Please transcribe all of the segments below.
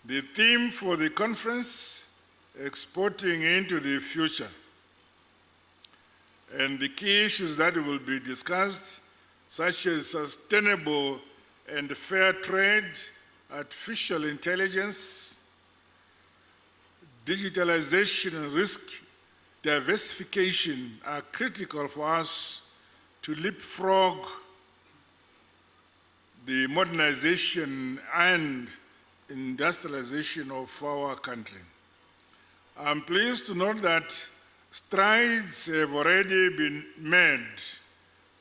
The theme for the conference, Exporting into the Future. And the key issues that will be discussed, such as sustainable and fair trade, artificial intelligence, digitalization and risk diversification are critical for us to leapfrog the modernization and industrialization of our country. I'm pleased to note that strides have already been made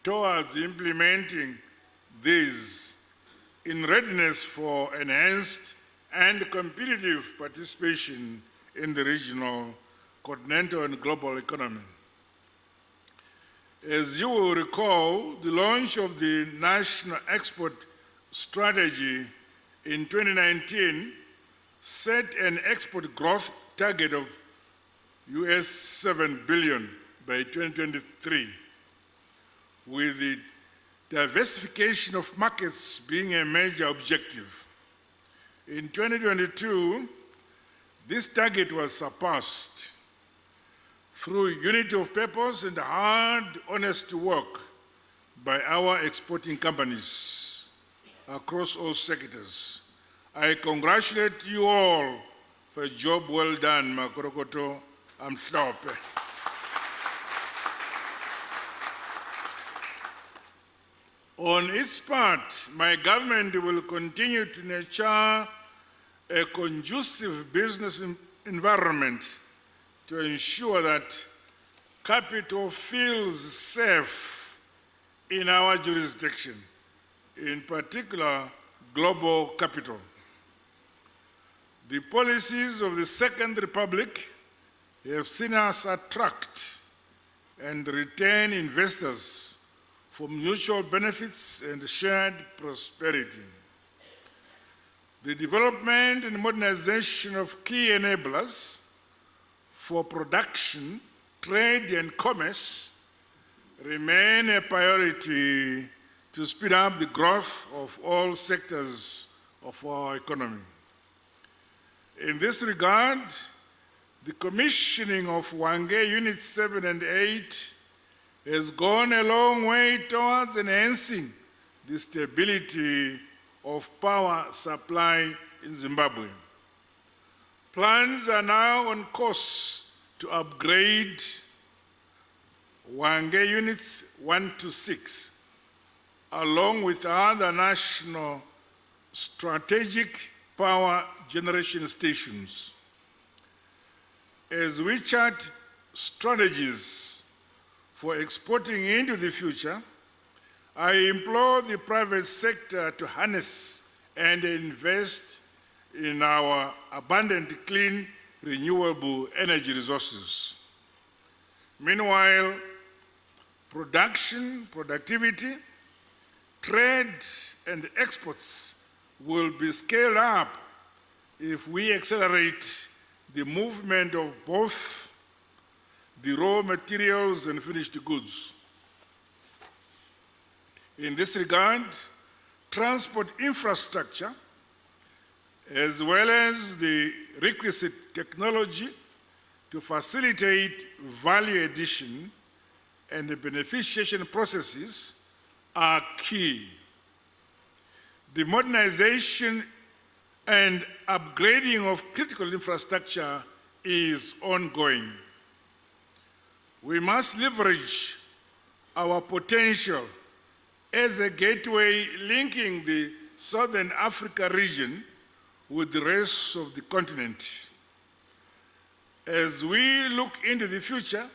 towards implementing these in readiness for enhanced and competitive participation in the regional, continental, and global economy. As you will recall, the launch of the National Export Strategy in 2019 set an export growth target of US $7 billion by 2023, with the diversification of markets being a major objective. In 2022, this target was surpassed through unity of purpose and hard, honest work by our exporting companies across all sectors. I congratulate you all for a job well done, Makorokoto Amhlope. On its part, my government will continue to nurture a conducive business environment to ensure that capital feels safe in our jurisdiction, in particular, global capital. The policies of the Second Republic have seen us attract and retain investors for mutual benefits and shared prosperity. The development and modernization of key enablers for production, trade, and commerce remain a priority to speed up the growth of all sectors of our economy. In this regard, the commissioning of Hwange Units 7 and 8 has gone a long way towards enhancing the stability of power supply in Zimbabwe. Plans are now on course to upgrade Hwange Units 1 to 6, along with other national strategic power generation stations. As we chart strategies for exporting into the future, I implore the private sector to harness and invest in our abundant, clean, renewable energy resources. Meanwhile, production, productivity, trade, and exports will be scaled up if we accelerate the movement of both the raw materials and finished goods. In this regard, transport infrastructure, as well as the requisite technology to facilitate value addition and the beneficiation processes are key. The modernization and upgrading of critical infrastructure is ongoing. We must leverage our potential as a gateway linking the Southern Africa region with the rest of the continent. As we look into the future,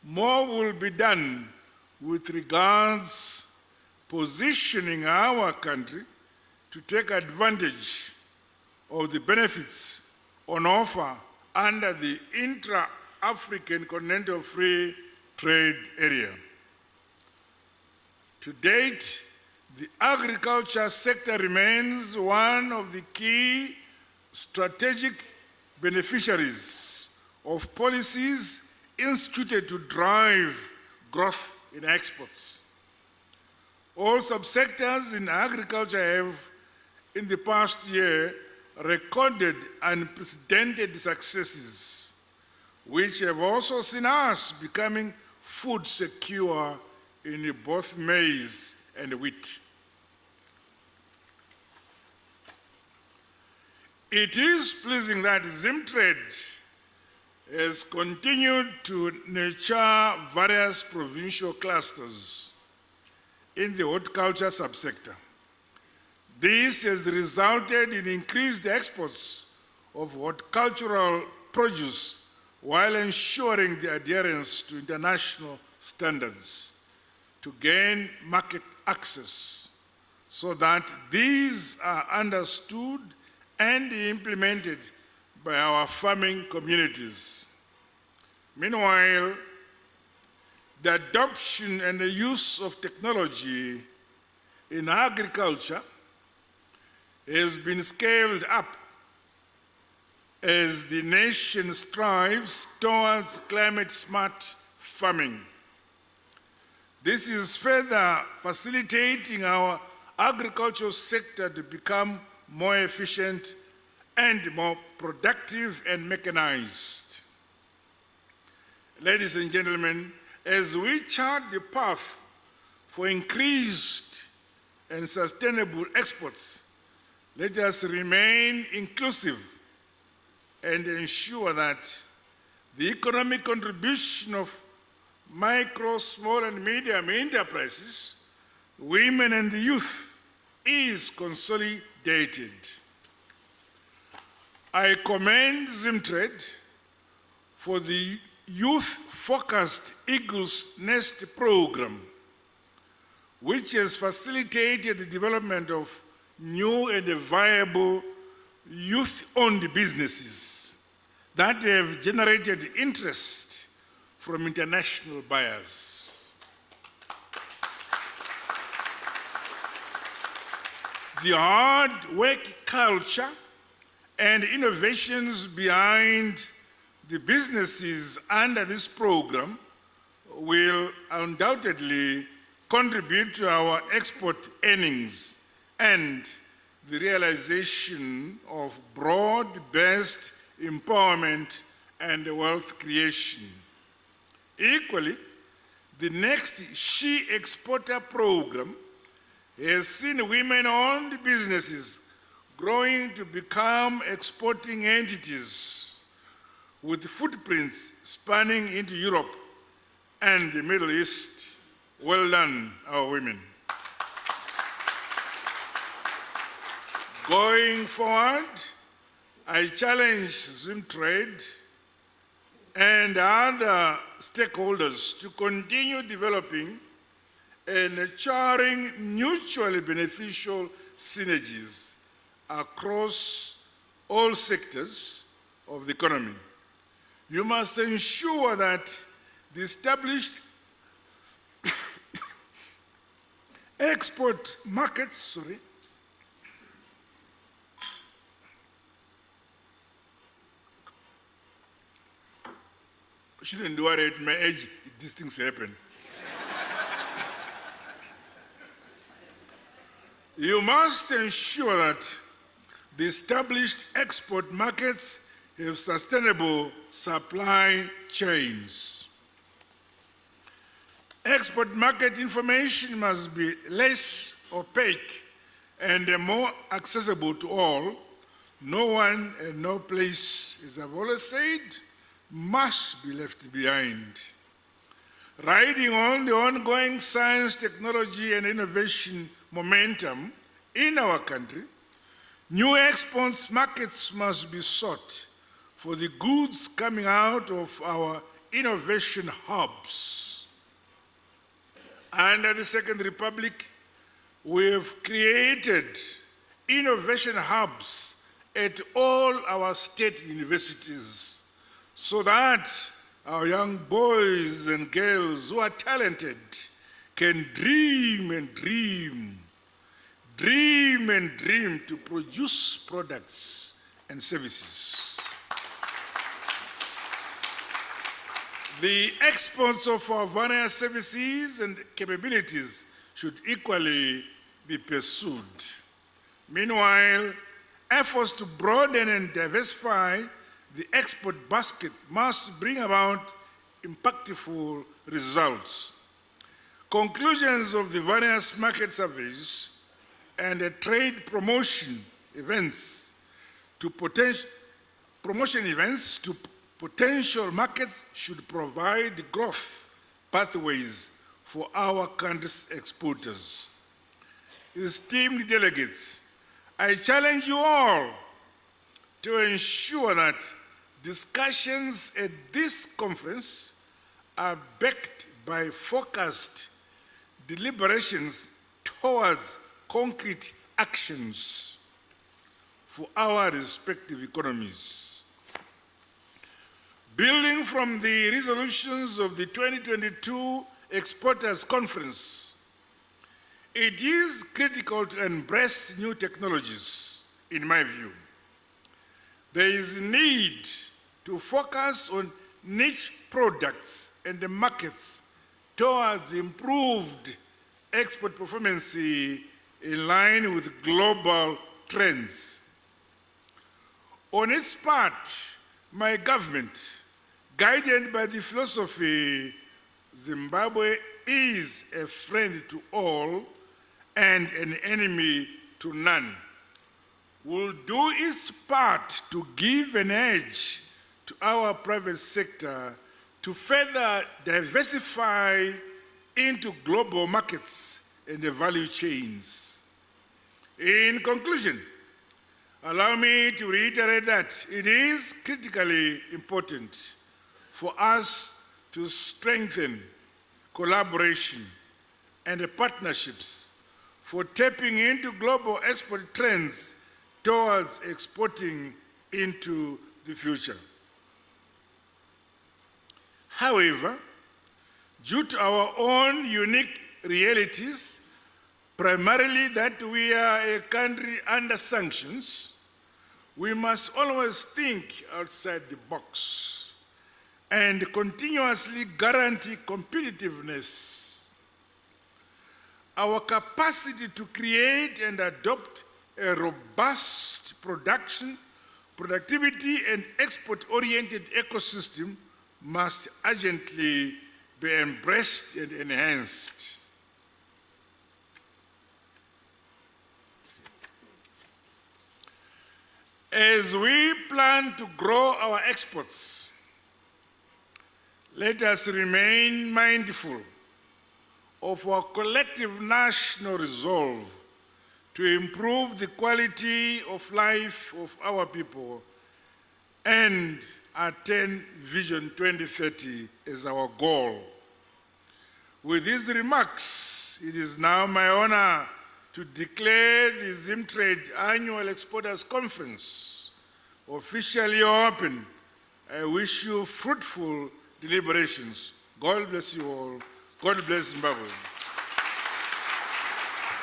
more will be done with regards positioning our country to take advantage of the benefits on offer under the intra-African continental free trade area. To date, the agriculture sector remains one of the key strategic beneficiaries of policies instituted to drive growth in exports. All subsectors in agriculture have, in the past year, recorded unprecedented successes, which have also seen us becoming food secure in both maize and wheat. It is pleasing that Zimtrade has continued to nurture various provincial clusters in the horticulture subsector. This has resulted in increased exports of horticultural produce while ensuring the adherence to international standards to gain market access so that these are understood and implemented by our farming communities. Meanwhile, the adoption and the use of technology in agriculture has been scaled up as the nation strives towards climate-smart farming. This is further facilitating our agricultural sector to become more efficient and more productive and mechanized. Ladies and gentlemen, as we chart the path for increased and sustainable exports, let us remain inclusive and ensure that the economic contribution of micro, small, and medium enterprises, women, and the youth is consolidated. I commend Zimtrade for the youth-focused Eagle's Nest program, which has facilitated the development of new and viable youth-owned businesses that have generated interest from international buyers. The hard work culture and innovations behind the businesses under this program will undoubtedly contribute to our export earnings and the realization of broad-based empowerment and wealth creation. Equally, the next She Exporter program has seen women-owned businesses growing to become exporting entities with footprints spanning into Europe and the Middle East. Well done, our women. Going forward, I challenge Zimtrade and other stakeholders to continue developing and nurturing mutually beneficial synergies across all sectors of the economy. You must ensure that the established export markets, shouldn't worry at my age, these things happen. You must ensure that the established export markets have sustainable supply chains. Export market information must be less opaque and more accessible to all. No one and no place, as I've always said, must be left behind. Riding on the ongoing science, technology, and innovation momentum in our country, new export markets must be sought for the goods coming out of our innovation hubs. Under the Second Republic, we have created innovation hubs at all our state universities so that our young boys and girls who are talented can dream and dream, dream and dream to produce products and services. The exports of our various services and capabilities should equally be pursued. Meanwhile, Efforts to broaden and diversify the export basket must bring about impactful results. Conclusions of the various market surveys and trade promotion events to potential markets should provide growth pathways for our country's exporters. Esteemed delegates, I challenge you all to ensure that discussions at this conference are backed by focused deliberations towards concrete actions for our respective economies. Building from the resolutions of the 2022 Exporters Conference, it is critical to embrace new technologies, in my view. There is a need to focus on niche products and the markets towards improved export performance in line with global trends. On its part, my government, guided by the philosophy Zimbabwe is a friend to all and an enemy to none, will do its part to give an edge to our private sector to further diversify into global markets and the value chains. In conclusion, allow me to reiterate that it is critically important for us to strengthen collaboration and partnerships for tapping into global export trends towards exporting into the future. However, due to our own unique realities, primarily that we are a country under sanctions, we must always think outside the box and continuously guarantee competitiveness. Our capacity to create and adopt a robust productivity and export-oriented ecosystem must urgently be embraced and enhanced. As we plan to grow our exports, let us remain mindful of our collective national resolve to improve the quality of life of our people and attain Vision 2030 as our goal. With these remarks, it is now my honor to declare the Zimtrade Annual Exporters Conference officially open. I wish you fruitful deliberations. God bless you all. God bless Zimbabwe.